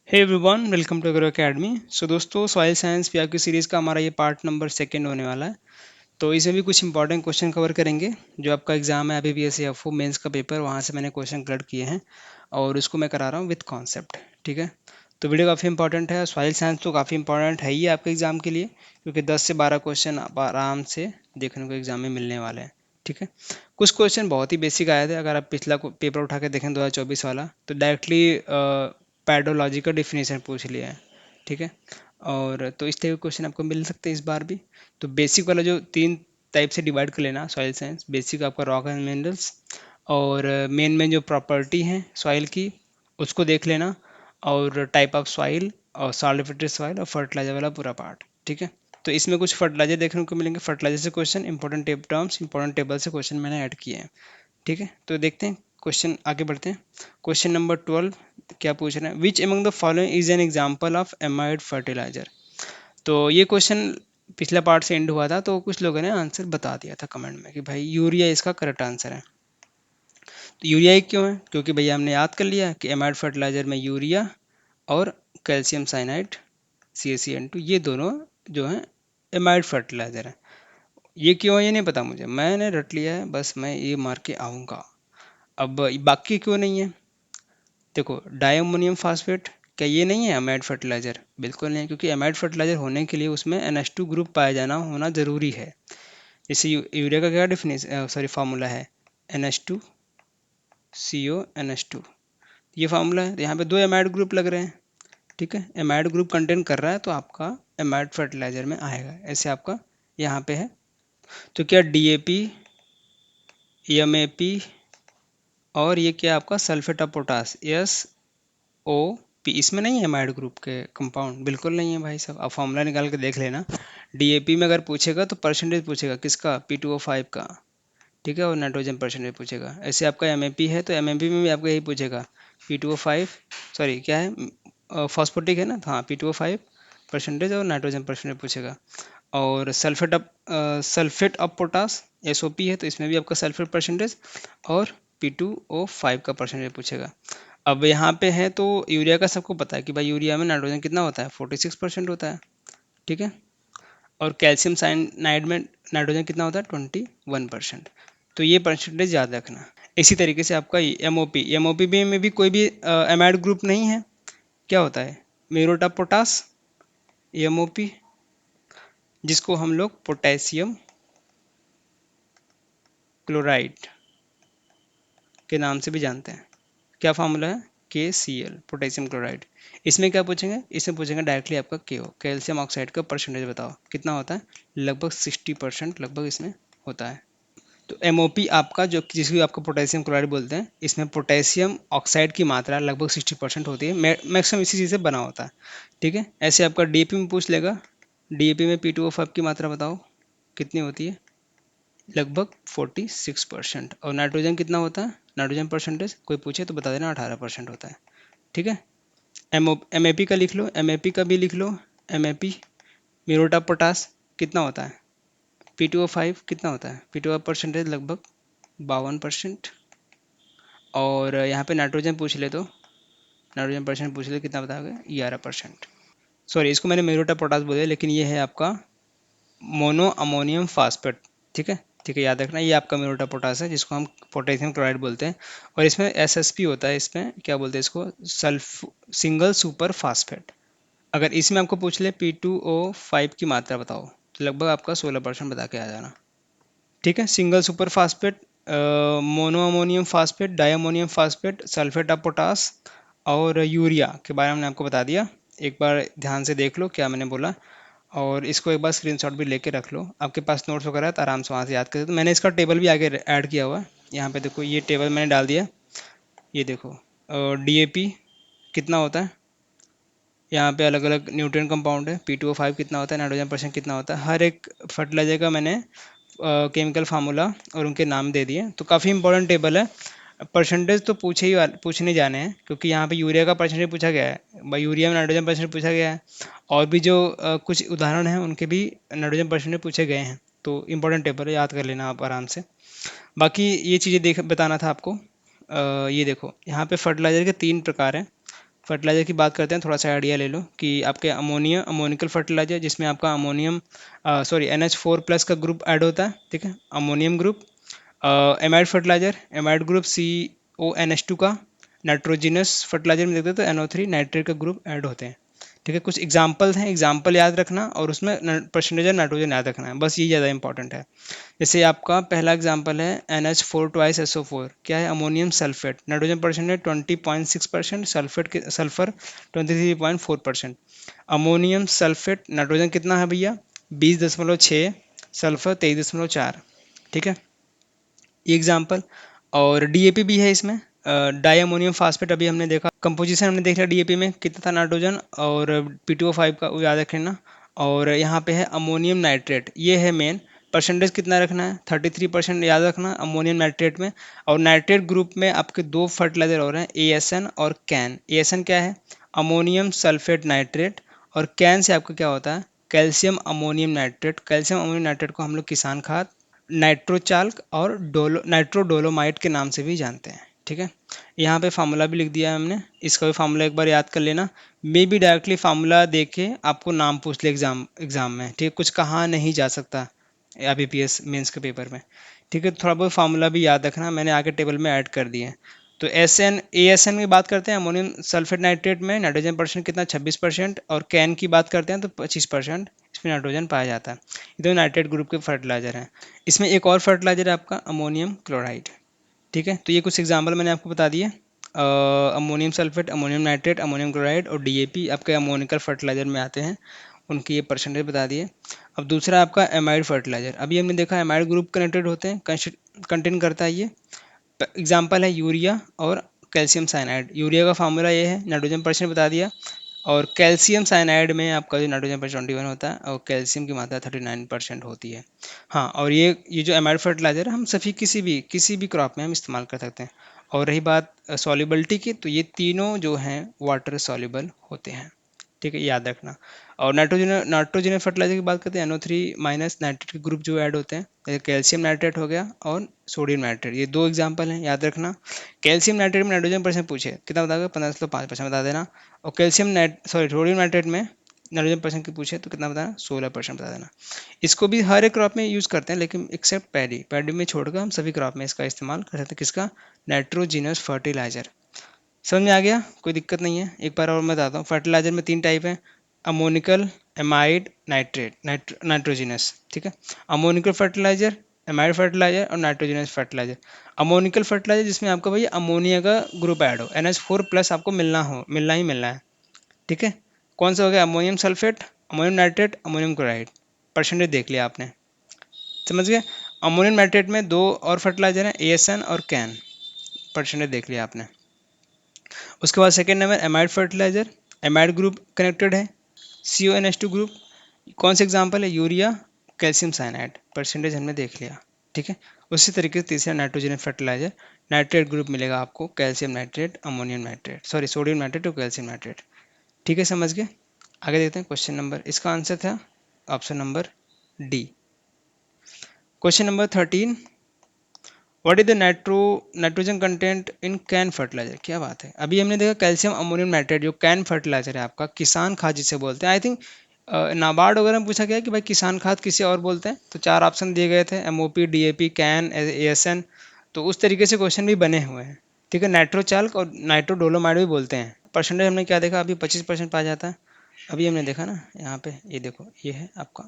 Hey everyone, welcome to agro academy. So दोस्तों, soil science PR की series का हमारा ये पार्ट नंबर सेकंड होने वाला है। तो इसमें भी कुछ इंपॉर्टेंट क्वेश्चन कवर करेंगे। जो आपका एग्जाम है अभी B S C F O mains का पेपर, वहाँ से मैंने क्वेश्चन कलेक्ट किए हैं और उसको मैं करा रहा हूँ विद कॉन्सेप्ट। ठीक है। तो वीडियो काफ़ी इंपॉर्टेंट है। सॉइल साइंस तो काफ़ी इंपॉर्टेंट है ही आपके एग्जाम के लिए, क्योंकि 10 से 12 क्वेश्चन आप आराम से देखने को एग्जाम में मिलने वाले हैं। ठीक है। कुछ क्वेश्चन बहुत ही बेसिक आए थे। अगर आप पिछला पेपर उठा के देखें 2024 वाला, तो डायरेक्टली पैडोलॉजी का डिफिनेशन पूछ लिया है। ठीक है। और तो इस टाइप के क्वेश्चन आपको मिल सकते हैं इस बार भी। तो बेसिक वाला जो तीन टाइप से डिवाइड कर लेना सॉइल साइंस, बेसिक आपका रॉक एंड मिनरल्स, और मेन में जो प्रॉपर्टी है सॉइल की उसको देख लेना, और टाइप ऑफ सॉइल, और सॉलिडिफिकेटेड सॉइल, और फर्टिलाइजर वाला पूरा पार्ट। ठीक है। तो इसमें कुछ फर्टिलाइजर देखने को मिलेंगे। फर्टिलाइजर से question, important terms, important table से क्वेश्चन मैंने ऐड किए हैं। ठीक है। तो देखते हैं क्वेश्चन, आगे बढ़ते हैं। क्वेश्चन नंबर 12 क्या पूछ रहे हैं? Which among the following is an example of amide fertiliser. तो ये क्वेश्चन पिछला पार्ट से एंड हुआ था, तो कुछ लोगों ने आंसर बता दिया था कमेंट में कि भाई यूरिया इसका करेक्ट आंसर है। तो यूरिया ही क्यों है? क्योंकि भैया हमने याद कर लिया कि एमाइड फर्टिलाइजर में यूरिया और कैल्शियम साइनाइड CaCN2, ये दोनों जो हैं एमाइड फर्टिलाइजर है। ये क्यों है ये नहीं पता मुझे, मैंने रट लिया है, बस मैं ये मार के आऊँगा। अब बाकी क्यों नहीं है? देखो, डायमोनियम फास्फेट, क्या ये नहीं है अमाइड फर्टिलाइजर? बिल्कुल नहीं है, क्योंकि अमाइड फर्टिलाइजर होने के लिए उसमें NH2 ग्रुप पाया जाना होना जरूरी है। जैसे यूरिया का क्या डिफिनेशन, सॉरी, फार्मूला है NH2CO NH2, ये फार्मूला है। तो यहाँ पे दो एमाइड ग्रुप लग रहे हैं। ठीक है। एमाइड ग्रुप कंटेन कर रहा है तो आपका एमाइड फर्टिलाइजर में आएगा, ऐसे आपका यहाँ पे है। तो क्या DAP, MAP, और ये क्या आपका सल्फेट ऑफ पोटास SO, इसमें नहीं है एमाइड ग्रुप के कंपाउंड, बिल्कुल नहीं है भाई साहब। आप फॉर्मूला निकाल के देख लेना। DAP में अगर पूछेगा तो परसेंटेज पूछेगा किसका, P2O5 का। ठीक है। और नाइट्रोजन परसेंटेज पूछेगा। ऐसे आपका MAP है तो MAP में भी आपको यही पूछेगा, P2O5, सॉरी क्या है, फॉस्फोटिक है ना, तो हाँ P2O5 परसेंटेज और नाइट्रोजन परसेंटेज पूछेगा। और सल्फेट ऑफ पोटास SOP है, तो इसमें भी आपका सल्फेट परसेंटेज और P2O5 का परसेंटेज पूछेगा। अब यहाँ पे है तो यूरिया का सबको पता है कि भाई यूरिया में नाइट्रोजन कितना होता है, 46% होता है। ठीक है। और कैल्शियम साइनाइड में नाइट्रोजन कितना होता है, 21%। तो ये परसेंटेज याद रखना। इसी तरीके से आपका एमओपी में भी कोई भी एमाइड ग्रुप नहीं है। क्या होता है, म्यूरेट ऑफ पोटास, एमओपी, जिसको हम लोग पोटेशियम क्लोराइड के नाम से भी जानते हैं। क्या फार्मूला है, KCl, पोटेशियम क्लोराइड। इसमें क्या पूछेंगे, इसमें पूछेंगे डायरेक्टली आपका KO, कैल्शियम ऑक्साइड का परसेंटेज बताओ कितना होता है। लगभग 60% लगभग इसमें होता है। तो MOP आपका जो, जिसको आपका पोटेशियम क्लोराइड बोलते हैं, इसमें पोटेशियम ऑक्साइड की मात्रा लगभग 60% होती है। मैक्सिमम इसी चीज़ से बना होता है। ठीक है। ऐसे आपका DAP में पूछ लेगा, DAP में P2O5 की मात्रा बताओ कितनी होती है, लगभग 46%। और नाइट्रोजन कितना होता है, नाइट्रोजन परसेंटेज कोई पूछे तो बता देना, 18% होता है। ठीक है। MAP का लिख लो, MAP का भी लिख लो। MAP म्यूरेट ऑफ पोटास कितना होता है, P2O5 कितना होता है, P2O परसेंटेज लगभग 52%। और यहाँ पे नाइट्रोजन पूछ ले तो नाइट्रोजन परसेंट पूछ ले कितना बताओगे, 11%। सॉरी, इसको मैंने म्यूरेट ऑफ पोटास बोला, लेकिन ये है आपका मोनो अमोनियम फास्फेट। ठीक है। ठीक है, याद रखना, ये आपका म्यूरेट ऑफ पोटास है, जिसको हम पोटेशियम क्लोराइड बोलते हैं। और इसमें SSP होता है, इसमें क्या बोलते हैं इसको, सल्फ सिंगल सुपर फास्फेट। अगर इसमें आपको पूछ ले P2O5 की मात्रा बताओ, तो लगभग आपका 16% बता के आ जाना। ठीक है। Single super phosphate, mono ammonium phosphate, diammonium phosphate, sulphate of potash और यूरिया के बारे में मैंने आपको बता दिया। एक बार ध्यान से देख लो क्या मैंने बोला, और इसको एक बार स्क्रीनशॉट भी लेके रख लो। आपके पास नोट्स वगैरह है तो आराम से वहाँ से याद कर। तो मैंने इसका टेबल भी आगे ऐड किया हुआ है। यहाँ पे देखो, ये टेबल मैंने डाल दिया। ये देखो, DAP कितना होता है, यहाँ पे अलग अलग न्यूट्रिएंट कंपाउंड है। P2O5 कितना होता है, नाइट्रोजन परसेंट कितना होता है, हर एक फर्टिलाइजर का मैंने केमिकल फार्मूला और उनके नाम दे दिए। तो काफ़ी इंपॉर्टेंट टेबल है। परसेंटेज तो पूछने जाने हैं, क्योंकि यहाँ पे यूरिया का परसेंटेज पूछा गया है भाई, यूरिया में नाइट्रोजन परसेंटेज पूछा गया है। और भी जो कुछ उदाहरण हैं उनके भी नाइट्रोजन परसेंटेज पूछे गए हैं। तो इंपॉर्टेंट टेबल है, याद कर लेना आप आराम से। बाकी ये चीज़ें देख बताना था आपको। ये देखो, यहाँ पे फर्टिलाइजर के 3 प्रकार हैं। फर्टिलाइज़र की बात करते हैं, थोड़ा सा आइडिया ले लो कि आपके अमोनिकल फर्टिलाइज़र जिसमें आपका अमोनियम NH4+ का ग्रुप ऐड होता है, ठीक है, ammonium group. Amide fertiliser, amide group CONH2 का। नाइट्रोजिनस फर्टिलाइज़र में देखते हैं तो NO3 नाइट्रेट का ग्रुप ऐड होते हैं, ठीक है। कुछ एग्जाम्पल्स हैं, एग्जाम्पल याद रखना और उसमें परसेंटेज नाइट्रोजन याद रखना है, बस ये ज़्यादा इंपॉर्टेंट है। जैसे आपका पहला एग्जाम्पल है NH4 ट्वाइस SO4, क्या है, ammonium sulphate, nitrogen percentage 20.6%, sulphur 23.4%। Ammonium sulphate nitrogen कितना है भैया, 20.6, सल्फर 23.4, ठीक है, ये एग्जाम्पल। और DAP भी है इसमें, डाई अमोनियम फास्फेट, अभी हमने देखा कंपोजिशन, हमने देख लिया DAP में कितना था नाइट्रोजन और P2O5 का, वो याद रखना। और यहाँ पे है अमोनियम नाइट्रेट, ये है मेन, परसेंटेज कितना रखना है, 33% याद रखना अमोनियम नाइट्रेट में। और नाइट्रेट ग्रुप में आपके दो फर्टिलाइजर और हैं, ASN और कैन। ASN क्या है, अमोनियम सल्फेट नाइट्रेट, और कैन से आपका क्या होता है, calcium ammonium nitrate. Calcium ammonium nitrate को हम लोग किसान खाद, नाइट्रोचाल्क और नाइट्रोडोलोमाइट के नाम से भी जानते हैं, ठीक है। यहाँ पे फार्मूला भी लिख दिया है हमने, इसका भी फार्मूला एक बार याद कर लेना। मे भी डायरेक्टली फार्मूला देके आपको नाम पूछ ले एग्जाम एग्जाम में, ठीक है, कुछ कहा नहीं जा सकता IBPS मेंस के पेपर में, ठीक है। थोड़ा बहुत फार्मूला भी याद रखना, मैंने आगे टेबल में ऐड कर दिए हैं। तो ASN की बात करते हैं, अमोनियम सल्फेट नाइट्रेट में नाइट्रोजन परसेंट कितना, 26%, और कैन की बात करते हैं तो 25% इसमें नाइट्रोजन पाया जाता है। ये तो नाइट्रेट ग्रुप के फर्टिलाइजर हैं। इसमें एक और फर्टिलाइजर है आपका अमोनियम क्लोराइड, ठीक है। तो ये कुछ एग्जाम्पल मैंने आपको बता दिए, ammonium sulphate, ammonium nitrate, ammonium chloride और DAP आपके अमोनिकल फर्टिलाइजर में आते हैं, उनके ये परसेंटेज बता दिए। अब दूसरा आपका एमाइड फर्टिलाइजर, अभी हमने देखा एमाइड ग्रुप कनेक्टेड होते हैं, कंटेन करता है ये। एग्जाम्पल है यूरिया और कैल्शियम साइनाइड। यूरिया का फार्मूला ये है, नाइट्रोजन परसेंट बता दिया, और कैल्शियम साइनाइड में आपका जो नाइट्रोजन परसेंट 21 होता है और कैल्शियम की मात्रा 39% होती है। हाँ, और ये जो एमाइड फर्टिलाइजर है, हम सभी किसी भी क्रॉप में हम इस्तेमाल कर सकते हैं। और रही बात सॉल्युबिलिटी की, तो ये तीनों जो हैं वाटर सॉल्युबल होते हैं, ठीक है, याद रखना। और नाइट्रोजन फर्टिलाइजर की बात करते हैं, NO3- नाइट्रेट के ग्रुप जो ऐड होते हैं, जैसे कैल्शियम नाइट्रेट हो गया और सोडियम नाइट्रेट, ये दो एग्जांपल हैं, याद रखना। कैल्शियम नाइट्रेट में नाइट्रोजन परसेंट पूछे कितना बताओगे, 15.5% बता देना। और सोडियम नाइट्रेट में नाइट्रोजन परसेंट की पूछे तो कितना बताना, 16% बता देना। इसको भी हर एक क्रॉप में यूज़ करते हैं, लेकिन एक्सेप्ट पैडी में छोड़कर हम सभी क्रॉप में इसका इस्तेमाल कर सकते हैं। किसका, नाइट्रोजिनस फर्टिलाइजर। समझ में आ गया, कोई दिक्कत नहीं है। एक बार और मैं बताता हूँ, फर्टिलाइजर में 3 टाइप हैं, अमोनिकल, एमाइड, नाइट्रोजिनस, ठीक है। अमोनिकल फर्टिलाइजर, एमाइड फर्टिलाइजर और नाइट्रोजिनस फर्टिलाइजर। अमोनिकल फर्टिलाइजर जिसमें आपका भैया अमोनिया का ग्रुप ऐड हो, NH4+ आपको मिलना ही मिलना है, ठीक है। कौन सा हो गया, ammonium sulphate, ammonium nitrate, ammonium chloride. Percentage देख लिया आपने, समझ गए। अमोनियम नाइट्रेट में दो और फर्टिलाइजर हैं, ASN और कैन, परसेंटेज देख लिया आपने। उसके बाद second number amide fertiliser, amide group connected है, CONH2 ग्रुप। कौन से एग्जाम्पल है, यूरिया, कैल्शियम साइनाइड, परसेंटेज हमने देख लिया, ठीक है। उसी तरीके से तीसरा नाइट्रोजन फर्टिलाइजर, नाइट्रेट ग्रुप मिलेगा आपको, calcium nitrate, ammonium nitrate, sorry sodium nitrate और कैल्शियम नाइट्रेट, ठीक है, समझ गए। आगे देखते हैं क्वेश्चन नंबर, इसका आंसर था option number D. Question number 13, what is the nitrogen content in CAN fertiliser. क्या बात है, अभी हमने देखा कैल्शियम अमोनियम नाइट्रेट जो कैन फर्टिलाइजर है आपका, किसान खाद जिसे बोलते हैं। आई थिंक नाबार्ड वगैरह में पूछा गया कि भाई किसान खाद किसे और बोलते हैं, तो 4 ऑप्शन दिए गए थे, MOP, DAP, कैन, ASN। तो उस तरीके से क्वेश्चन भी बने हुए हैं, ठीक है। नाइट्रोचाल्क और नाइट्रोडोलोमाइड भी बोलते हैं। परसेंटेज हमने क्या देखा, अभी 25% पाया जाता है। अभी हमने देखा ना यहाँ पे, ये देखो, ये है आपका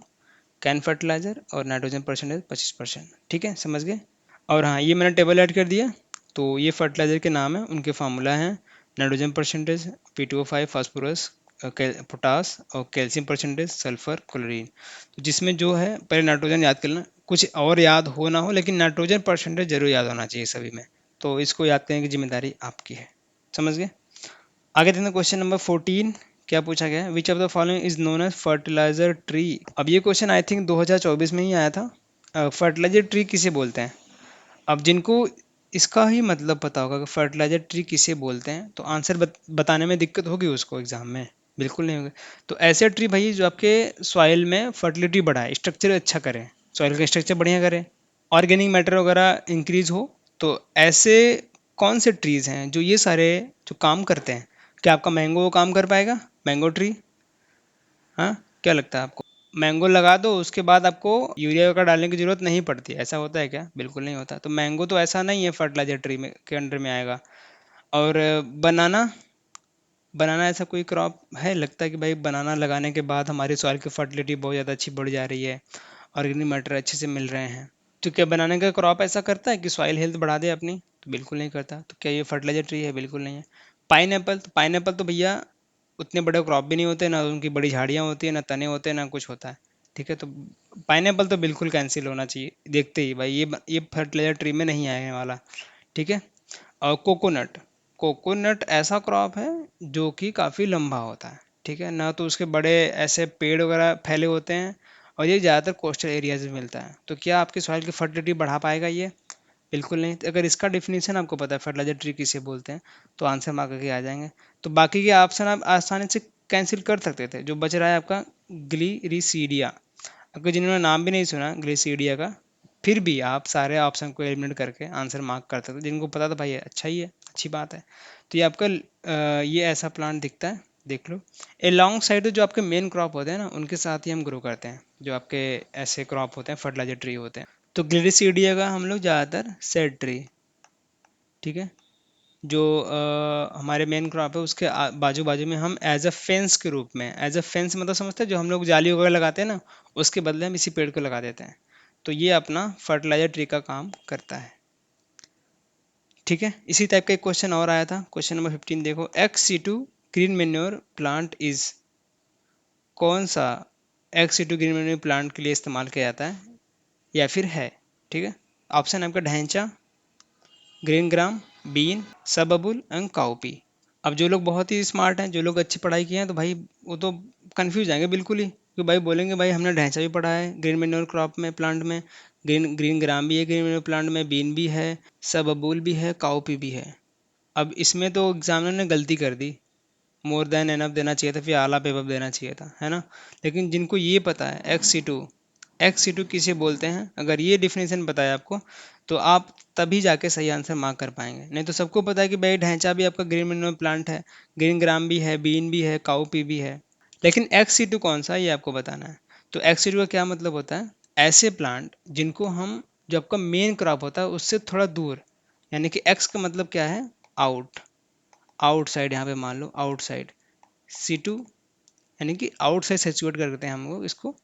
कैन फर्टिलाइजर और नाइट्रोजन परसेंटेज 25%, ठीक है, समझ गए। और हाँ, ये मैंने टेबल ऐड कर दिया। तो ये फर्टिलाइजर के नाम है, उनके फार्मूला हैं, nitrogen percentage P2O5 phosphorus, potash, और कैल्शियम परसेंटेज सल्फर क्लोरीन। तो जिसमें जो है, पहले नाइट्रोजन याद कर लेना, कुछ और याद हो ना हो, लेकिन नाइट्रोजन परसेंटेज जरूर याद होना चाहिए सभी में। तो इसको याद करने की जिम्मेदारी आपकी है, समझ गए। आगे देखते हैं क्वेश्चन नंबर 14, क्या पूछा गया है, which of the following is known as fertiliser tree. अब ये क्वेश्चन आई थिंक 2024 में ही आया था। फर्टिलाइजर ट्री किसे बोलते हैं। अब जिनको इसका ही मतलब पता होगा कि फर्टिलाइजर ट्री किसे बोलते हैं, तो आंसर बताने में दिक्कत होगी उसको एग्जाम में, बिल्कुल नहीं होगी। तो ऐसे ट्री भाई जो आपके सॉइल में फर्टिलिटी बढ़ाए, स्ट्रक्चर अच्छा करे, सॉइल का स्ट्रक्चर बढ़िया करे, ऑर्गेनिक मैटर वगैरह इंक्रीज हो। तो ऐसे कौन से ट्रीज हैं जो ये सारे जो काम करते हैं, क्या आपका मैंगो वो काम कर पाएगा, मैंगो ट्री? हाँ, क्या लगता है आपको? मैंगो लगा दो, उसके बाद आपको यूरिया का डालने की जरूरत नहीं पड़ती, ऐसा होता है क्या? बिल्कुल नहीं होता। तो मैंगो तो ऐसा नहीं है फर्टिलाइजर ट्री में के अंडर में आएगा। और बनाना, बनाना ऐसा कोई क्रॉप है लगता है कि भाई बनाना लगाने के बाद हमारी सॉइल की फर्टिलिटी बहुत ज़्यादा अच्छी बढ़ जा रही है, ऑर्गेनिक मैटर अच्छे से मिल रहे हैं? तो क्या बनाने का क्रॉप ऐसा करता है कि सॉइल हेल्थ बढ़ा दे अपनी? तो बिल्कुल नहीं करता। तो क्या ये फर्टिलाइजर ट्री है? बिल्कुल नहीं है। पाइनएप्पल, तो पाइनएप्पल तो भैया उतने बड़े क्रॉप भी नहीं होते, ना उनकी बड़ी झाड़ियाँ होती है, ना तने होते हैं, ना कुछ होता है। ठीक है, तो पाइनएप्पल तो बिल्कुल कैंसिल होना चाहिए देखते ही भाई, ये फर्टिलाइजर ट्री में नहीं आने वाला। ठीक है। और कोकोनट, कोकोनट ऐसा क्रॉप है जो कि काफ़ी लंबा होता है। ठीक है ना, तो उसके बड़े ऐसे पेड़ वगैरह फैले होते हैं, और ये ज़्यादातर कोस्टल एरियाज में मिलता है। तो क्या आपकी सॉइल की फर्टिलिटी बढ़ा पाएगा ये? बिल्कुल नहीं। तो अगर इसका डिफिनीशन आपको पता है फर्टिलाइजर ट्री किसे बोलते हैं, तो आंसर मार्क करके आ जाएंगे। तो बाकी के ऑप्शन आप आसानी से कैंसिल कर सकते थे। जो बच रहा है आपका ग्लिरिसीडिया, आपको जिन्होंने नाम भी नहीं सुना ग्लिसीडिया का, फिर भी आप सारे ऑप्शन को एलिमिनेट करके आंसर मार्क कर सकते हो। जिनको पता था भाई अच्छा ही है, अच्छी बात है। तो ये आपका ये ऐसा प्लांट दिखता है, देख लो। ए लॉन्ग साइड जो आपके मेन क्रॉप होते हैं ना, उनके साथ ही हम ग्रो करते हैं, जो आपके ऐसे क्रॉप होते हैं फर्टिलाइजर ट्री होते हैं। तो ग्लिरिसीडिया का हम लोग ज़्यादातर सेड ट्री, ठीक है, जो हमारे मेन क्रॉप है उसके बाजू बाजू में हम एज अ फेंस के रूप में, एज अ फेंस मतलब समझते हैं जो हम लोग जाली वगैरह लगाते हैं ना, उसके बदले हम इसी पेड़ को लगा देते हैं। तो ये अपना फर्टिलाइजर ट्री का काम करता है। ठीक है, इसी टाइप का एक क्वेश्चन और आया था, क्वेश्चन नंबर 15 देखो। XC2 green manure plant is, कौन सा XC2 ग्रीन मेन्योर प्लांट के लिए इस्तेमाल किया जाता है या फिर है? ठीक है, ऑप्शन आपका ढैंचा, ग्रीन ग्राम, बीन, सबबुल एंड काउपी। अब जो लोग बहुत ही स्मार्ट हैं, जो लोग अच्छी पढ़ाई किए हैं, तो भाई वो तो कंफ्यूज जाएंगे बिल्कुल ही, कि भाई बोलेंगे भाई हमने ढांचा भी पढ़ा है ग्रीन मेन्योर क्रॉप में, प्लांट में, ग्रीन ग्रीन ग्राम भी है ग्रीन मेन्योर प्लांट में, बीन भी है, सब अबूल भी है, काउपी भी है। अब इसमें तो एग्जामिनर ने गलती कर दी, मोर देन एनफ देना चाहिए था, फिर आला पे देना चाहिए था, है ना। लेकिन जिनको ये पता है एक्स सी टू किसे बोलते हैं, अगर ये डिफिनेशन पता है आपको, तो आप तभी जाके सही आंसर मार्क कर पाएंगे। नहीं तो सबको पता है कि भाई ढैंचा भी आपका ग्रीन मिनरल प्लांट है, ग्रीन ग्राम भी है, बीन भी है, काउपी भी है, लेकिन XC2 कौन सा है ये आपको बताना है। तो XC2 का क्या मतलब होता है, ऐसे प्लांट जिनको हम, जो आपका मेन क्रॉप होता है उससे थोड़ा दूर, यानी कि एक्स का मतलब क्या है, आउट, आउटसाइड, यहाँ पे मान लो आउटसाइड, C2 यानी कि आउटसाइड सिचुएट करते हैं हम लोग इसको।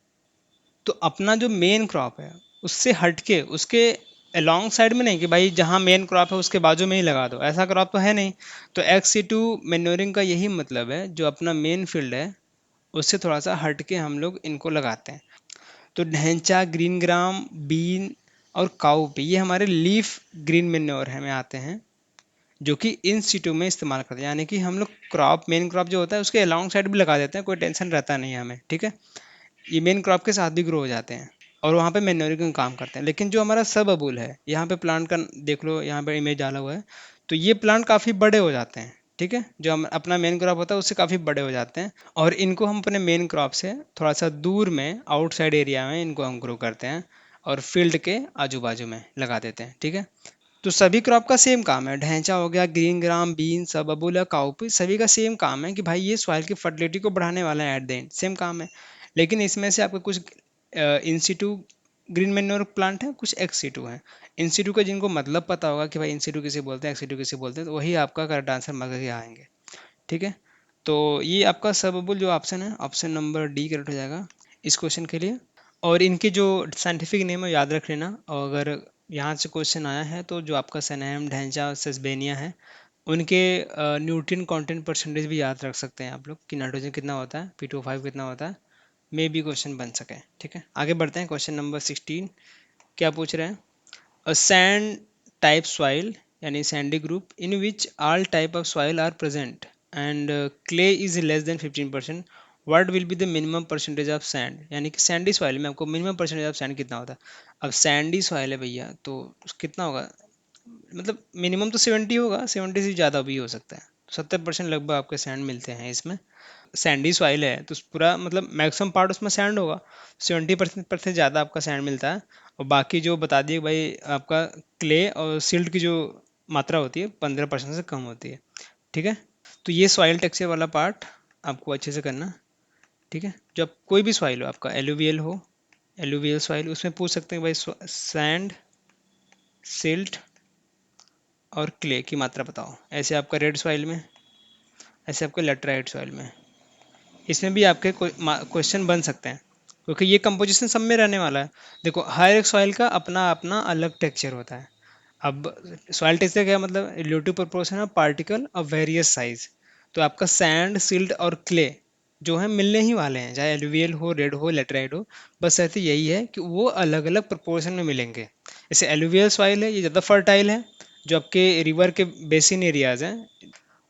तो अपना जो मेन क्रॉप है उससे हटके, उसके अलॉन्ग साइड में नहीं, कि भाई जहाँ मेन क्रॉप है उसके बाजू में ही लगा दो, ऐसा क्रॉप तो है नहीं। तो XC2 मेन्योरिंग का यही मतलब है, जो अपना मेन फील्ड है उससे थोड़ा सा हटके हम लोग इनको लगाते हैं। तो ढैंचा, ग्रीन ग्राम, बीन और काउपी ये हमारे लीफ ग्रीन मेन्योर है में आते हैं, जो कि इन सीटों में इस्तेमाल करते हैं। यानी कि हम लोग क्रॉप, मेन क्रॉप जो होता है उसके अलॉन्ग साइड भी लगा देते हैं, कोई टेंशन रहता नहीं है हमें। ठीक है, ये मेन क्रॉप के साथ भी ग्रो हो जाते हैं और वहाँ पे मैन्योरिंग का काम करते हैं। लेकिन जो हमारा सब अबूल है, यहाँ पे प्लांट का देख लो, यहाँ पे इमेज डाला हुआ है, तो ये प्लांट काफ़ी बड़े हो जाते हैं। ठीक है, जो हम अपना मेन क्रॉप होता है उससे काफ़ी बड़े हो जाते हैं, और इनको हम अपने मेन क्रॉप से थोड़ा सा दूर में, आउटसाइड एरिया में इनको हम ग्रो करते हैं और फील्ड के आजू बाजू में लगा देते हैं। ठीक है, तो सभी क्रॉप का सेम काम है, ढैंचा हो गया, ग्रीन ग्राम, बीन, सब बबूल या काउपी, सभी का सेम काम है कि भाई ये सॉइल की फर्टिलिटी को बढ़ाने वाला है, एट द एंड सेम काम है। लेकिन इसमें से आपको कुछ इंसिटू ग्रीन मैन्योर प्लांट है, कुछ एक्सिटू है। इंसिटू का जिनको मतलब पता होगा कि भाई इंसिटू किसे बोलते हैं, एक्सिटू किसे बोलते हैं, तो वही आपका करेक्ट आंसर मगर के आएंगे। ठीक है, तो ये आपका सब बबूल जो ऑप्शन है, ऑप्शन नंबर डी करेक्ट हो जाएगा इस क्वेश्चन के लिए। और इनके जो साइंटिफिक नेम है याद रख लेना, और अगर यहाँ से क्वेश्चन आया है तो जो आपका सनेम, ढैंचा और सेसबेनिया है, उनके न्यूट्रिएंट कंटेंट परसेंटेज भी याद रख सकते हैं आप लोग, कि नाइट्रोजन कितना होता है, P2O5 कितना होता है, मे भी क्वेश्चन बन सके। ठीक है, आगे बढ़ते हैं, क्वेश्चन नंबर 16 क्या पूछ रहे हैं। अ सैंड टाइप सॉइल, यानी sandy group in which all type of soil are present and clay is less than 15%, what will be the minimum percentage of sand, यानी कि सैंडी सॉइल में आपको minimum percentage of sand कितना होता है। अब Sandy soil है भैया, तो कितना होगा, मतलब मिनिमम तो 70 होगा, 70 से ज़्यादा भी हो सकता है, 70% लगभग आपके सैंड मिलते हैं इसमें। सैंडी सॉइल है तो पूरा मतलब मैक्सिमम पार्ट उसमें सैंड होगा, 70% ज़्यादा आपका सैंड मिलता है। और बाकी जो बता दिए भाई, आपका क्ले और सिल्ट की जो मात्रा होती है 15% से कम होती है। ठीक है, तो ये सॉइल टेक्सचर वाला पार्ट आपको अच्छे से करना, ठीक है। जब कोई भी सॉइल हो आपका, एलुवियल हो, एलुवियल सॉइल, उसमें पूछ सकते हैं भाई सैंड, सिल्ट और क्ले की मात्रा बताओ। ऐसे आपका रेड सॉइल में, ऐसे आपके लेटराइट सॉइल में, इसमें भी आपके क्वेश्चन बन सकते हैं, क्योंकि ये कंपोजिशन सब में रहने वाला है। देखो हर एक सॉइल का अपना अपना अलग टेक्सचर होता है। अब सॉइल टेक्सचर क्या मतलब, relative proportion of particle of various size. तो आपका सैंड, सिल्ट और क्ले जो है मिलने ही वाले हैं, चाहे एलुवियल हो, रेड हो, लेटराइट हो। बस ऐसे यही है कि वो अलग अलग प्रोपोर्शन में मिलेंगे। जैसे एलुवियल सॉइल है, ये ज़्यादा फर्टाइल है, जो आपके रिवर के बेसिन एरियाज हैं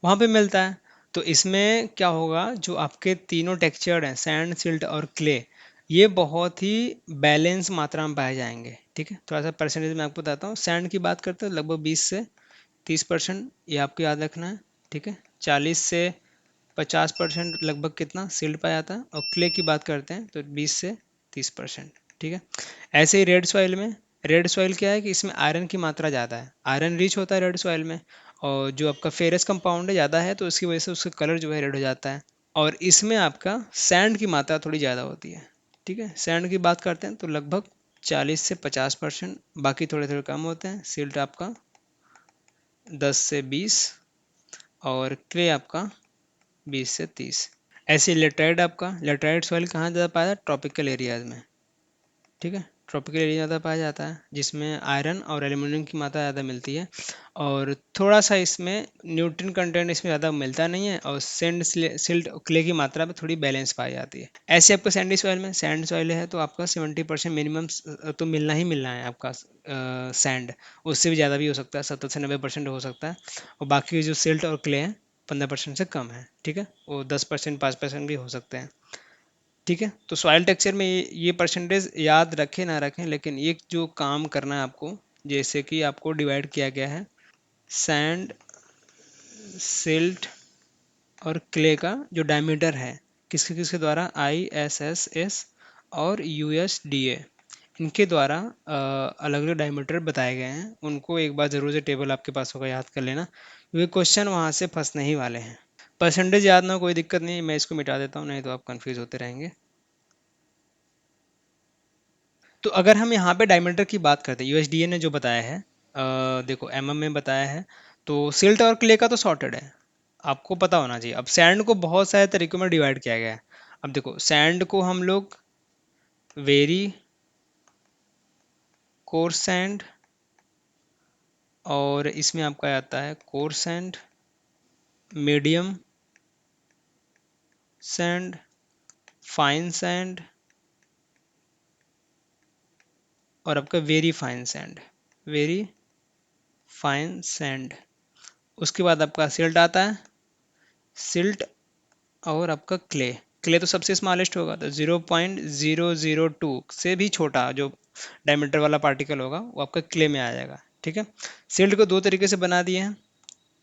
वहाँ पे मिलता है। तो इसमें क्या होगा, जो आपके तीनों टेक्सचर्ड हैं, सैंड, सिल्ट और क्ले, ये बहुत ही बैलेंस मात्रा में पाए जाएंगे, ठीक है। थोड़ा सा परसेंटेज मैं आपको बताता हूँ। सैंड की बात करते हैं लगभग 20 से 30%, ये आपको याद रखना है, ठीक है। 40 से 50% लगभग कितना सिल्ट पाया जाता है, और क्ले की बात करते हैं तो 20 से 30%, ठीक है। ऐसे ही रेड सॉइल में, रेड सॉइल क्या है कि इसमें आयरन की मात्रा ज़्यादा है, आयरन रिच होता है रेड सॉइल में, और जो आपका फेरस कंपाउंड है ज़्यादा है, तो उसकी वजह से उसका कलर जो है रेड हो जाता है। और इसमें आपका सैंड की मात्रा थोड़ी ज़्यादा होती है, ठीक है। सैंड की बात करते हैं तो लगभग 40 से 50%, बाकी थोड़े थोड़े कम होते हैं। सिल्ट आपका 10 से 20, और क्ले आपका 20 से 30। ऐसे लेटराइट आपका, लेटराइट सॉइल कहाँ ज़्यादा पाया जाता है, ट्रॉपिकल एरियाज में, ठीक है। ट्रॉपिकल एरिया ज़्यादा पाया जाता है, जिसमें आयरन और एल्यूमिनियम की मात्रा ज़्यादा मिलती है, और थोड़ा सा इसमें न्यूट्रिएंट कंटेंट इसमें ज़्यादा मिलता नहीं है, और सैंड, सिल्ट, क्ले की मात्रा में थोड़ी बैलेंस पाई जाती है। ऐसे आपका सैंडी सॉइल में, सैंड सॉइल है तो आपका 70% मिनिमम तो मिलना ही मिलना है आपका सैंड। उससे भी ज़्यादा भी हो सकता है, 70 से 90% हो सकता है, और बाकी जो सिल्ट और क्ले हैं 15% से कम है, ठीक है। वो 10%, 5% भी हो सकते हैं, ठीक है। तो सॉइल टेक्सचर में ये परसेंटेज याद रखें ना रखें, लेकिन ये जो काम करना है आपको, जैसे कि आपको डिवाइड किया गया है सैंड, सिल्ट और क्ले का जो डायमीटर है, किसके किसके द्वारा, ISSS और USDA, इनके द्वारा अलग अलग डायमीटर बताए गए हैं। उनको एक बार जरूर से टेबल आपके पास होगा, याद कर लेना, क्योंकि क्वेश्चन वहाँ से फंसने ही वाले हैं। परसेंटेज याद ना हो, कोई दिक्कत नहीं, मैं इसको मिटा देता हूँ, नहीं तो आप कंफ्यूज होते रहेंगे। तो अगर हम यहाँ पे डायमीटर की बात करते हैं, यूएसडीए ने जो बताया है, देखो एमएम में बताया है, तो सिल्ट और क्ले का तो सॉर्टेड है, आपको पता होना चाहिए। अब सैंड को बहुत सारे तरीकों में डिवाइड किया गया है। अब देखो सैंड को हम लोग वेरी कोर्स सैंड, और इसमें आपका आता है coarse sand, medium sand, fine sand, और आपका very fine sand, very fine sand. उसके बाद आपका सिल्ट आता है, सिल्ट और आपका क्ले, क्ले तो सबसे स्मॉलेस्ट होगा, तो 0.002 से भी छोटा जो डायमीटर वाला पार्टिकल होगा वो आपका क्ले में आ जाएगा, ठीक है। सिल्ट को दो तरीके से बना दिए हैं।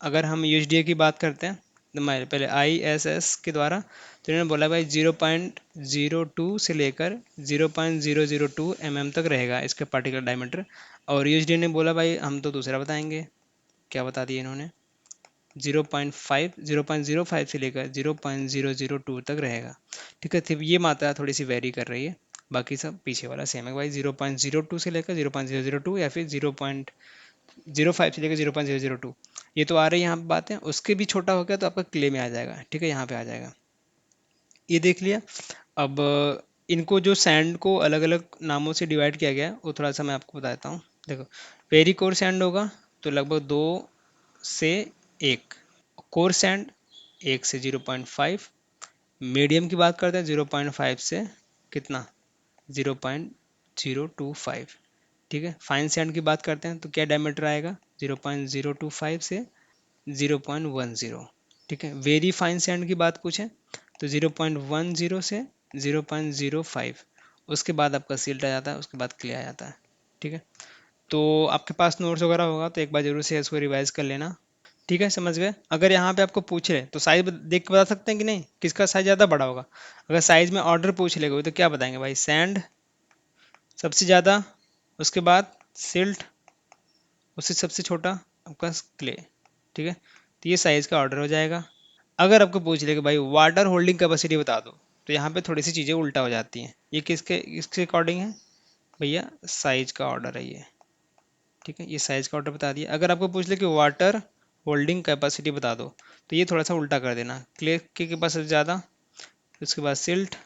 अगर हम यूएसडीए की बात करते हैं तो मैं पहले ISS के द्वारा, तो इन्होंने बोला भाई 0.02 से लेकर 0.002 तक रहेगा इसका पार्टिकल डायमीटर, और यूएसडीए ने बोला भाई हम तो दूसरा बताएंगे। क्या बता दिया इन्होंने, 0.5 से लेकर 0.002 तक रहेगा, ठीक है। तो ये मात्रा थोड़ी सी वेरी कर रही है, बाकी सब पीछे वाला सेम है भाई, 0.02 से लेकर 0.002, या फिर 0.05 से लेकर 0.002, ये तो आ रही है यहाँ पे बातें। उसके भी छोटा हो गया तो आपका क्ले में आ जाएगा, ठीक है, यहाँ पे आ जाएगा, ये देख लिया। अब इनको जो सैंड को अलग अलग नामों से डिवाइड किया गया है, वो थोड़ा सा मैं आपको बताता हूँ। देखो वेरी कोर सैंड होगा तो लगभग 2 से 1, कोर सैंड 1 से 0.5, मीडियम की बात करते हैं 0.5 से कितना, 0.025, ठीक है। फाइन सैंड की बात करते हैं तो क्या डायमीटर आएगा, 0.025 से 0.10, ठीक है। वेरी फाइन सैंड की बात पूछें तो 0.10 से 0.05, उसके बाद आपका सिल्ट आ जाता है, उसके बाद क्ले आ जाता है, ठीक है। तो आपके पास नोट्स वगैरह होगा तो एक बार जरूर से इसको रिवाइज कर लेना, ठीक है, समझ गए। अगर यहाँ पे आपको पूछ रहे तो साइज देख के बता सकते हैं कि नहीं, किसका साइज ज़्यादा बड़ा होगा। अगर साइज में ऑर्डर पूछ लेगा तो क्या बताएंगे भाई, सैंड सबसे ज़्यादा, उसके बाद सिल्ट, उससे सबसे छोटा आपका क्ले, ठीक है। तो ये साइज का ऑर्डर हो जाएगा। अगर आपको पूछ ले कि भाई वाटर होल्डिंग कैपेसिटी बता दो, तो यहाँ पे थोड़ी सी चीज़ें उल्टा हो जाती हैं। ये किसके अकॉर्डिंग है भैया? साइज का ऑर्डर है ये, ठीक है, ये साइज का ऑर्डर बता दिया। अगर आपको पूछ ले कि वाटर होल्डिंग कैपेसिटी बता दो, तो ये थोड़ा सा उल्टा कर देना। क्ले के कैपेसिटी ज़्यादा, उसके बाद सिल्ट,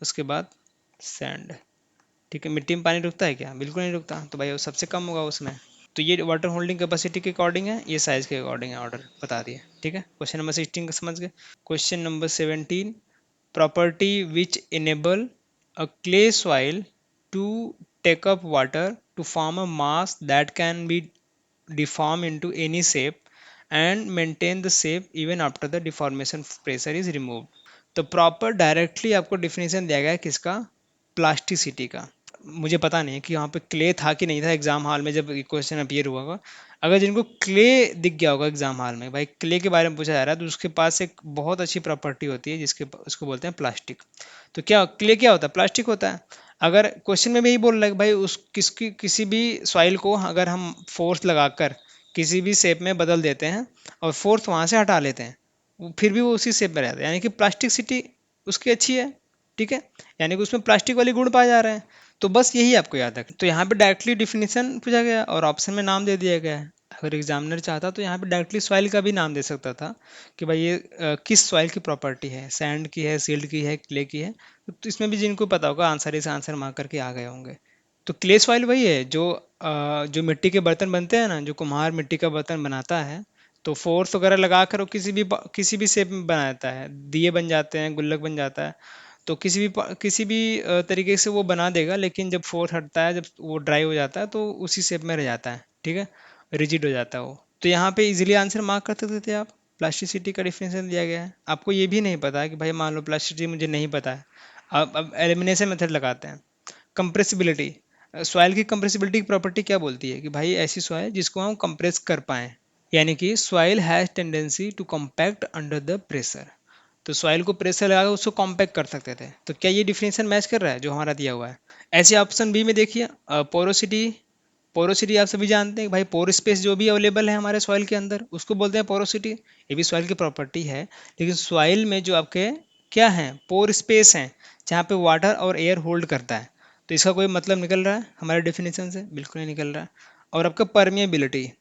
उसके बाद सैंड, ठीक है। मिट्टी में पानी रुकता है क्या? बिल्कुल नहीं रुकता, तो भाई वो सबसे कम होगा उसमें। तो ये वाटर होल्डिंग कैपेसिटी के अकॉर्डिंग है, ये साइज के अकॉर्डिंग है, ऑर्डर बता दिए, ठीक है। क्वेश्चन नंबर 16 का समझ गए। Question number 17, property which enable a clay soil to take up water to form a mass that can be deformed into any shape and maintain the shape even after the deformation pressure is removed। तो proper directly आपको definition दिया गया है किसका? Plasticity का। मुझे पता नहीं है कि यहाँ पे क्ले था कि नहीं था एग्जाम हॉल में जब क्वेश्चन अपीयर हुआ होगा। अगर जिनको क्ले दिख गया होगा एग्जाम हॉल में, भाई क्ले के बारे में पूछा जा रहा है, तो उसके पास एक बहुत अच्छी प्रॉपर्टी होती है जिसके उसको बोलते हैं प्लास्टिक। तो क्या क्ले क्या होता है? प्लास्टिक होता है। अगर क्वेश्चन में भी यही बोल रहा है कि भाई उस किसकी किसी भी सॉइल को अगर हम फोर्स लगाकर किसी भी शेप में बदल देते हैं और फोर्स वहां से हटा लेते हैं, फिर भी वो उसी शेप में रहता है, यानी कि प्लास्टिसिटी उसकी अच्छी है, ठीक है। यानी कि उसमें प्लास्टिक वाले गुण पाए जा रहे हैं। तो बस यही आपको याद रखना। तो यहाँ पे डायरेक्टली डिफिनीशन पूछा गया और ऑप्शन में नाम दे दिया गया है। अगर एग्जामिनर चाहता तो यहाँ पे डायरेक्टली सॉइल का भी नाम दे सकता था कि भाई ये किस सॉइल की प्रॉपर्टी है, सैंड की है, सिल्ट की है, क्ले की है। तो इसमें भी जिनको पता होगा आंसर इस आंसर मार करके आ गए होंगे। तो क्ले सॉइल वही है जो जो मिट्टी के बर्तन बनते हैं ना, जो कुम्हार मिट्टी का बर्तन बनाता है, तो फोर्स वगैरह लगा कर वो किसी भी शेप में बनाता है, दिए बन जाते हैं, गुल्लक बन जाता है। तो किसी भी तरीके से वो बना देगा, लेकिन जब फोर्स हटता है, जब वो ड्राई हो जाता है, तो उसी शेप में रह जाता है, ठीक है, रिजिड हो जाता है वो। तो यहाँ पे इजीली आंसर मार्क कर सकते थे आप। प्लास्टिसिटी का डिफिनेशन दिया गया है। आपको ये भी नहीं पता है कि भाई मान लो प्लास्टिसिटी मुझे नहीं पता है, अब एलिमिनेशन मेथड लगाते हैं। कंप्रेसिबिलिटी, सॉइल की कंप्रेसिबिलिटी की प्रॉपर्टी क्या बोलती है कि भाई ऐसी सॉइल जिसको हम कंप्रेस कर पाएँ, यानी कि soil has tendency to compact under the pressure. तो सॉइल को प्रेशर लगाकर उसको कॉम्पैक्ट कर सकते थे। तो क्या ये डिफिनेशन मैच कर रहा है जो हमारा दिया हुआ है? ऐसे ऑप्शन बी में देखिए, पोरोसिटी। पोरोसिटी आप सभी जानते हैं कि भाई पोर स्पेस जो भी अवेलेबल है हमारे सॉइल के अंदर उसको बोलते हैं पोरोसिटी। ये भी सॉइल की प्रॉपर्टी है। लेकिन सॉइल में जो आपके क्या है, पोर स्पेस हैं, जहाँ पे वाटर और एयर होल्ड करता है। तो इसका कोई मतलब निकल रहा है हमारे डेफिनेशन से? बिल्कुल नहीं निकल रहा है। और आपका परमिएबिलिटी,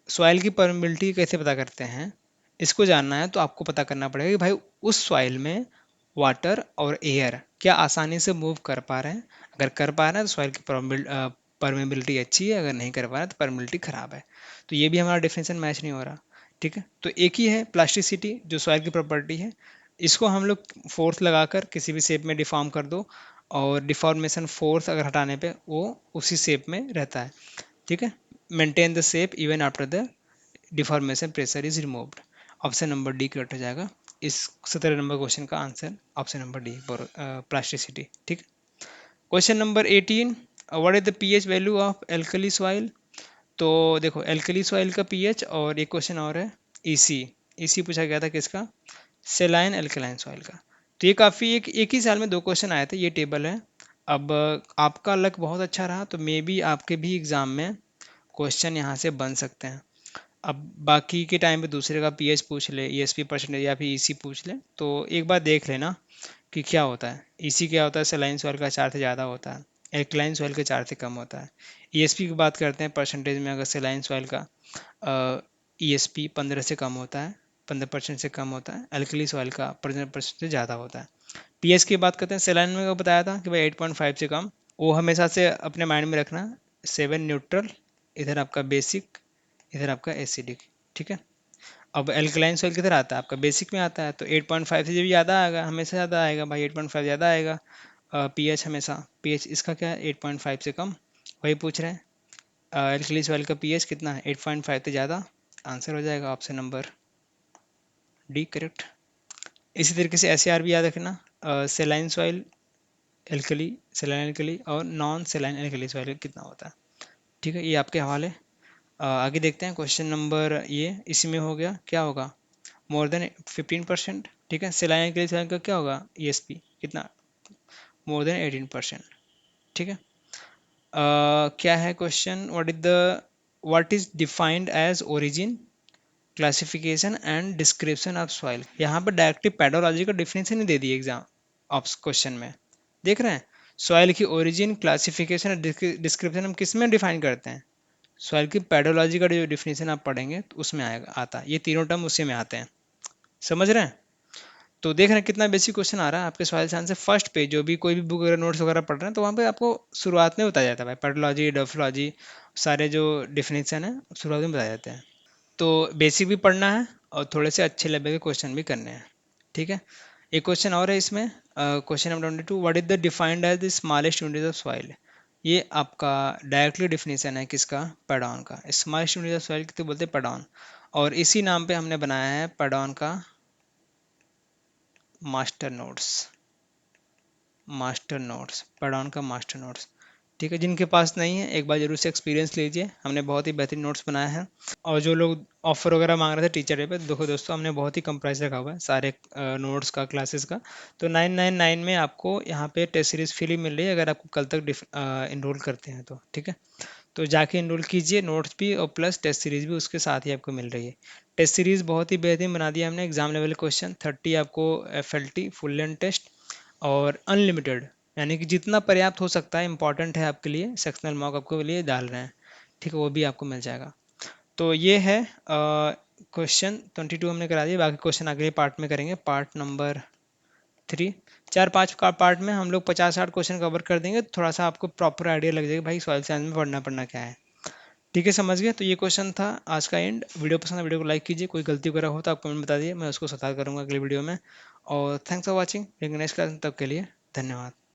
सॉइल की परमिबिलिटी कैसे पता करते हैं? इसको जानना है तो आपको पता करना पड़ेगा कि भाई उस सॉइल में वाटर और एयर क्या आसानी से मूव कर पा रहे हैं। अगर कर पा रहे हैं तो सॉइल की परमेबिलिटी अच्छी है, अगर नहीं कर पा रहे हैं तो परमेबिलिटी खराब है। तो ये भी हमारा डिफिनेशन मैच नहीं हो रहा, ठीक है। तो एक ही है प्लास्टिसिटी जो सॉइल की प्रॉपर्टी है, इसको हम लोग फोर्स लगाकर किसी भी शेप में डिफॉर्म कर दो, और डिफॉर्मेशन फोर्स अगर हटाने पे वो उसी शेप में रहता है, ठीक है। Maintain the shape even after the deformation pressure is removed. Option number D correct हो जाएगा इस 17 नंबर क्वेश्चन का answer, option number D plasticity, ठीक। Question number 18, what is the pH value of alkali soil? तो देखो alkali soil का pH, और एक क्वेश्चन और है ईसी। ईसी पूछा गया था किसका? सेलाइन एल्कलाइन सॉइल का। तो ये काफ़ी एक ही साल में दो क्वेश्चन आए थे, ये टेबल है। अब आपका लक बहुत अच्छा रहा तो मे बी आपके भी एग्ज़ाम में क्वेश्चन यहाँ से बन सकते हैं। अब बाकी के टाइम पे दूसरे का पीएच पूछ ले, ईएसपी परसेंटेज, या फिर ईसी पूछ ले, तो एक बार देख लेना कि क्या होता है। ईसी क्या होता है? सेलाइन सॉइल का 4 से ज़्यादा होता है, एल्कलाइन सॉइल के 4 से कम होता है। ईएसपी की बात करते हैं परसेंटेज में, अगर सेलाइन सॉइल का ईएसपी 15 से कम होता है, 15% से कम होता है, एल्कली सॉइल का 15% से ज़्यादा होता है। पीएच की बात करते हैं, सेलाइन में बताया था कि भाई 8.5 से कम, वो हमेशा से अपने माइंड में रखना। 7 न्यूट्रल, इधर आपका बेसिक, इधर आपका एसिडिक, ठीक है। अब एल्कलाइन सॉइल किधर आता है? आपका बेसिक में आता है, तो 8.5 से जब ज़्यादा आएगा, हमेशा ज़्यादा आएगा भाई, 8.5 ज़्यादा आएगा। पीएच हमेशा, पीएच इसका क्या है? 8.5 से कम, वही पूछ रहे हैं। एल्कली सॉइल का पीएच कितना है? 8.5 से ज़्यादा, आंसर हो जाएगा ऑप्शन नंबर डी करेक्ट। इसी तरीके से एस भी याद रखना, सेलाइन सॉइल एल्कली, सेलाइन एल्कली और नॉन सेलाइन एल्कली सॉइल कितना होता है, ठीक है। ये आपके हवाले। आगे देखते हैं क्वेश्चन नंबर, ये इसी में हो गया, क्या होगा? मोर देन 15%, ठीक है। सेलाइन के लिए सेलाइन का क्या होगा? ईएसपी कितना? मोर देन 18%, ठीक है। क्या है question? What is defined as origin? Classification and description of soil. यहाँ पर डायरेक्टली पेडोलॉजी का डिफिनेशन ही दे दिए एग्जाम ऑप्स क्वेश्चन में, देख रहे हैं। सॉइल की ओरिजिन, क्लासिफिकेशन और डिस्क्रिप्शन हम किस में डिफाइन करते हैं? सॉइल की पेडोलॉजी का जो डिफिनेशन आप पढ़ेंगे तो उसमें आएगा, आता है, ये तीनों टर्म उसी में आते हैं, समझ रहे हैं। तो देख रहे हैं कितना बेसिक क्वेश्चन आ रहा है आपके सॉइल साइंस से। फर्स्ट पेज जो भी कोई भी बुक वगैरह नोट्स वगैरह पढ़ रहे हैं तो वहाँ पे आपको शुरुआत में बताया जाता है भाई, पेडोलॉजी डोफोलॉजी सारे जो डिफिनेशन है शुरुआत में बताए जाते हैं। तो बेसिक भी पढ़ना है और थोड़े से अच्छे लेवल के क्वेश्चन भी करने हैं, ठीक है। एक क्वेश्चन और है इसमें, question number 22, what is the defined as the smallest unit of soil. ये आपका डायरेक्टली डिफिनेशन है किसका? पेडॉन का। स्मॉलेस्ट यूनिट ऑफ सॉइल तो बोलते हैं पेडॉन, और इसी नाम पे हमने बनाया है पेडॉन का मास्टर नोट्स। मास्टर नोट्स, पेडॉन का मास्टर नोट्स, ठीक है। जिनके पास नहीं है एक बार जरूर से एक्सपीरियंस लीजिए, हमने बहुत ही बेहतरीन नोट्स बनाए हैं। और जो लोग ऑफर वगैरह मांग रहे थे टीचर डे पे, देखो दोस्तों हमने बहुत ही कम प्राइस रखा हुआ है सारे नोट्स का, क्लासेस का। तो 999 में आपको यहाँ पे टेस्ट सीरीज फ्री मिल रही है अगर आपको कल तक इनरोल करते हैं तो, ठीक है। तो जाके इनरोल कीजिए, नोट्स भी और प्लस टेस्ट सीरीज भी उसके साथ ही आपको मिल रही है। टेस्ट सीरीज बहुत ही बेहतरीन बना दिया हमने, एग्जाम लेवल क्वेश्चन 30 आपको FLT फुल लेंथ टेस्ट, और अनलिमिटेड, यानी कि जितना पर्याप्त हो सकता है इंपॉर्टेंट है आपके लिए, सेक्शनल मॉक आपके लिए डाल रहे हैं, ठीक है, वो भी आपको मिल जाएगा। तो ये है क्वेश्चन 22 हमने करा दिया, बाकी क्वेश्चन अगले पार्ट में करेंगे, पार्ट नंबर 3। 4-5 का पार्ट में हम लोग 50-60 क्वेश्चन कवर कर देंगे, थोड़ा सा आपको प्रॉपर आइडिया लग जाएगा भाई सॉइल साइंस में पढ़ना पढ़ना क्या है, ठीक है, समझ गए। तो ये क्वेश्चन था आज का एंड। वीडियो पसंद है वीडियो को लाइक कीजिए, कोई गलती वगैरह हो तो आप कमेंट बता दिए, मैं उसको सुधार करूंगा अगली वीडियो में। और thanks for watching, next class, तब के लिए धन्यवाद।